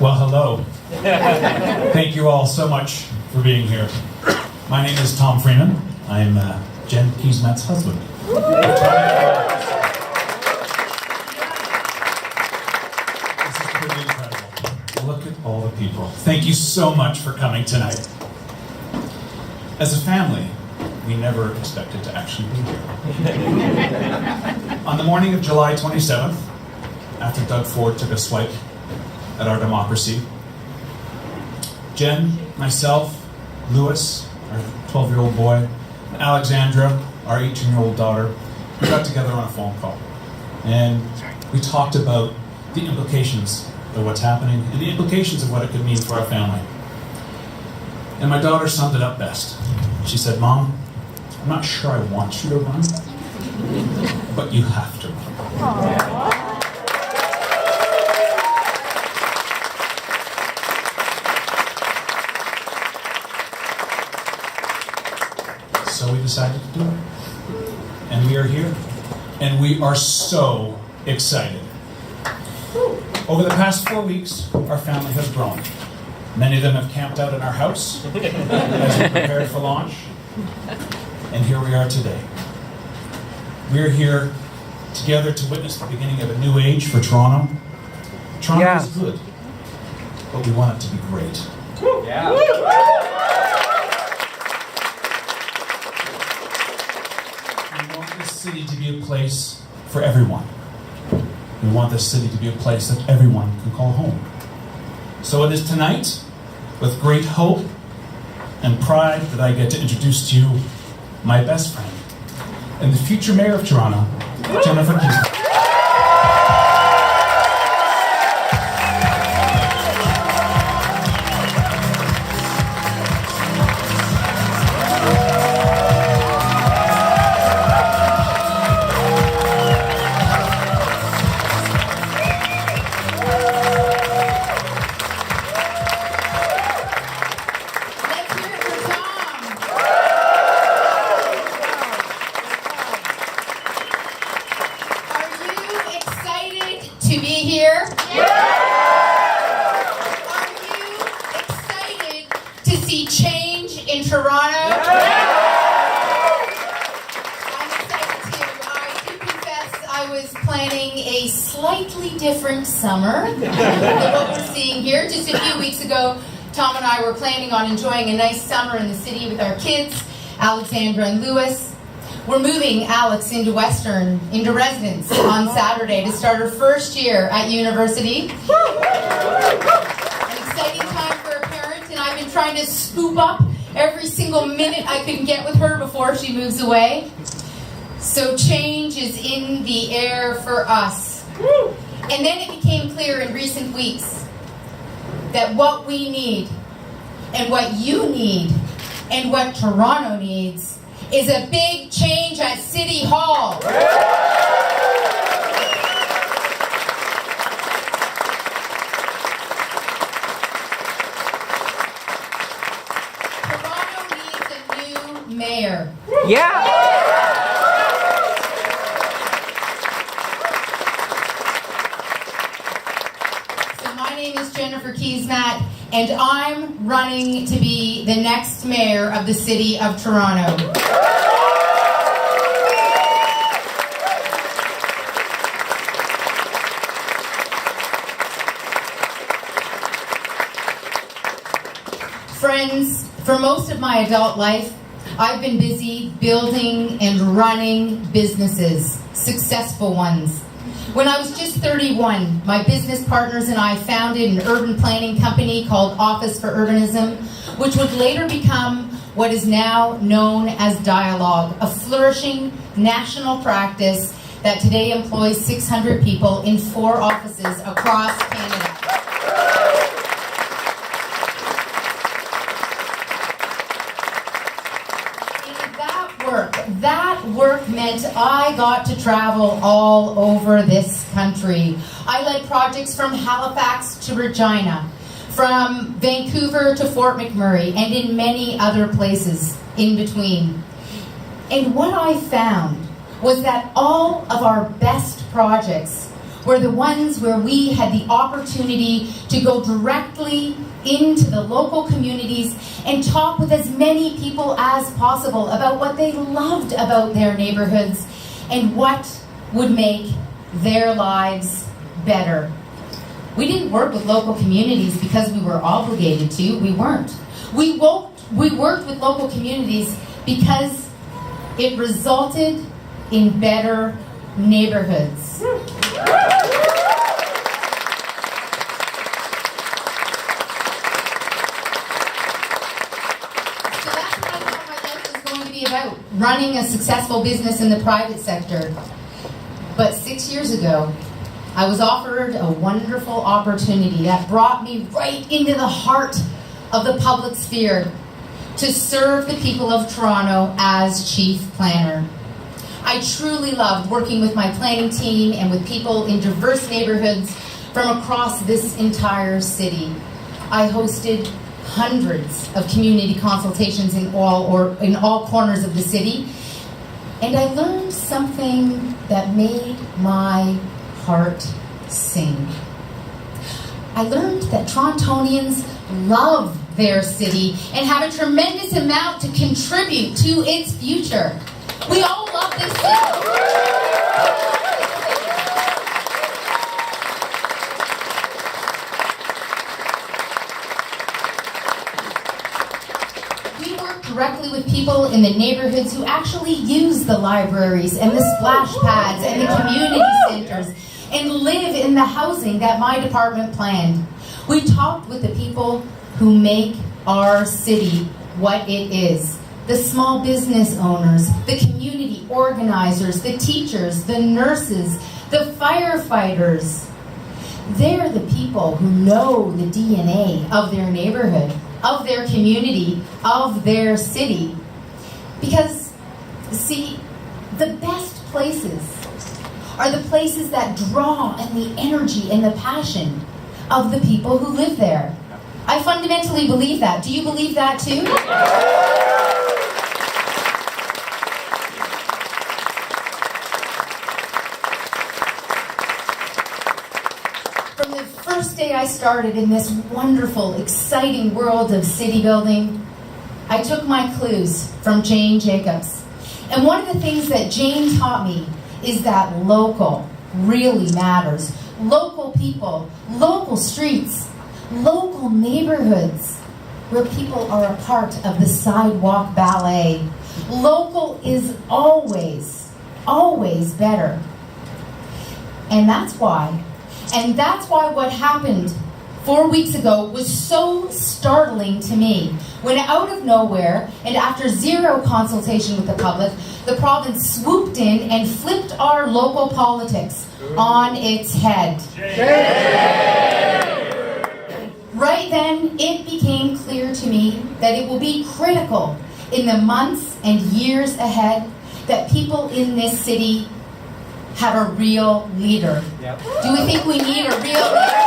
Well, hello. Thank you all so much for being here. My name is Tom Freeman. I am Jen Keesmaat's husband. This is pretty incredible. Look at all the people. Thank you so much for coming tonight. As a family, we never expected to actually be here. On the morning of July 27th, after Doug Ford took a swipe at our democracy, Jen, myself, Lewis, our 12-year-old boy, and Alexandra, our 18-year-old daughter, we got together on a phone call. And we talked about the implications of what's happening and the implications of what it could mean for our family. And my daughter summed it up best. She said, "Mom, I'm not sure I want you to run, but you have to run." So we decided to do it. And we are here. And we are so excited. Over the past 4 weeks, our family has grown. Many of them have camped out in our house as we prepared for launch. And here we are today. We're here together to witness the beginning of a new age for Toronto. Toronto is good, but we want it to be great. Yeah. We want this city to be a place for everyone. We want this city to be a place that everyone can call home. So it is tonight, with great hope and pride, that I get to introduce to you my best friend and the future mayor of Toronto, Jennifer Keesmaat. To be here? Yeah! Are you excited to see change in Toronto? Yeah! I'm excited too. I do confess I was planning a slightly different summer than what we're seeing here. Just a few weeks ago, Tom and I were planning on enjoying a nice summer in the city with our kids, Alexandra and Lewis. We're moving Alex into residence on Saturday to start her first year at university. An exciting time for a parent, and I've been trying to scoop up every single minute I can get with her before she moves away. So change is in the air for us. And then it became clear in recent weeks that what we need, and what you need, and what Toronto needs is a big change at City Hall. Toronto needs a new mayor. Yeah. So my name is Jennifer Keesmaat, and I'm running to be the next mayor of the city of Toronto. Friends, for most of my adult life, I've been busy building and running businesses, successful ones. When I was just 31, my business partners and I founded an urban planning company called Office for Urbanism, which would later become what is now known as Dialogue, a flourishing national practice that today employs 600 people in 4 offices across Canada. That work meant I got to travel all over this country. I led projects from Halifax to Regina, from Vancouver to Fort McMurray, and in many other places in between. And what I found was that all of our best projects were the ones where we had the opportunity to go directly into the local communities and talk with as many people as possible about what they loved about their neighborhoods and what would make their lives better. We didn't work with local communities because we were obligated to. We weren't. We worked with local communities because it resulted in better neighborhoods. About running a successful business in the private sector. But 6 years ago, I was offered a wonderful opportunity that brought me right into the heart of the public sphere to serve the people of Toronto as chief planner. I truly loved working with my planning team and with people in diverse neighborhoods from across this entire city. I hosted hundreds of community consultations in all corners of the city, and I learned something that made my heart sing. I learned that Torontonians love their city and have a tremendous amount to contribute to its future. We all love this city. Directly with people in the neighborhoods who actually use the libraries and the splash pads and the community centers and live in the housing that my department planned. We talked with the people who make our city what it is. The small business owners, the community organizers, the teachers, the nurses, the firefighters. They're the people who know the DNA of their neighborhood, of their community, of their city. Because, see, the best places are the places that draw on the energy and the passion of the people who live there. I fundamentally believe that. Do you believe that too? From the first day I started in this wonderful, exciting world of city building, I took my clues from Jane Jacobs. And one of the things that Jane taught me is that local really matters. Local people, local streets, local neighborhoods where people are a part of the sidewalk ballet. Local is always, always better. And that's why what happened 4 weeks ago was so startling to me. When out of nowhere, and after zero consultation with the public, the province swooped in and flipped our local politics on its head. Right then, it became clear to me that it will be critical in the months and years ahead that people in this city have a real leader. Yep. Do we think we need a real leader?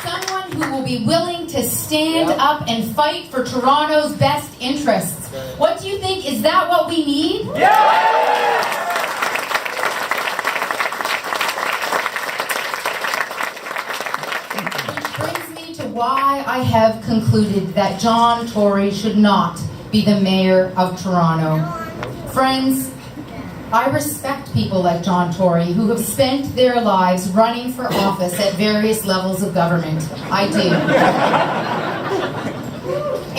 Someone who will be willing to stand up and fight for Toronto's best interests. What do you think? Is that what we need? Why I have concluded that John Tory should not be the mayor of Toronto. Friends, I respect people like John Tory who have spent their lives running for office at various levels of government. I do.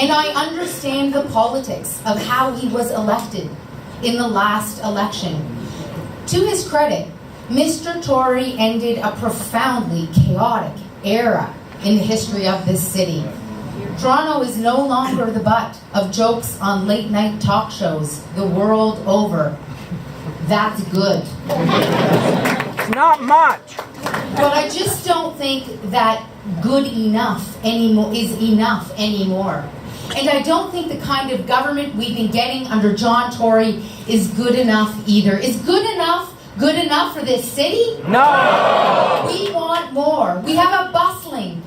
And I understand the politics of how he was elected in the last election. To his credit, Mr. Tory ended a profoundly chaotic era in the history of this city. Toronto is no longer the butt of jokes on late-night talk shows the world over. That's good. Not much. But I just don't think that good enough is enough anymore. And I don't think the kind of government we've been getting under John Tory is good enough either. Is good enough for this city? No! We want more. We have a bustling,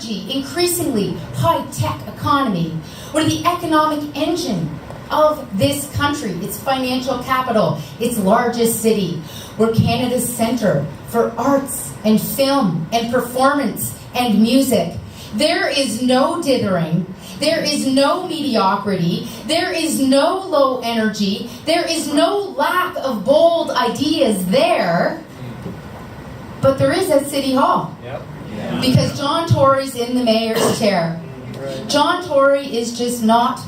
energy, increasingly high-tech economy. We're the economic engine of this country, its financial capital, its largest city. We're Canada's centre for arts and film and performance and music. There is no dithering. There is no mediocrity. There is no low energy. There is no lack of bold ideas there. But there is at City Hall. Yep. Because John Tory's in the mayor's chair. John Tory is just not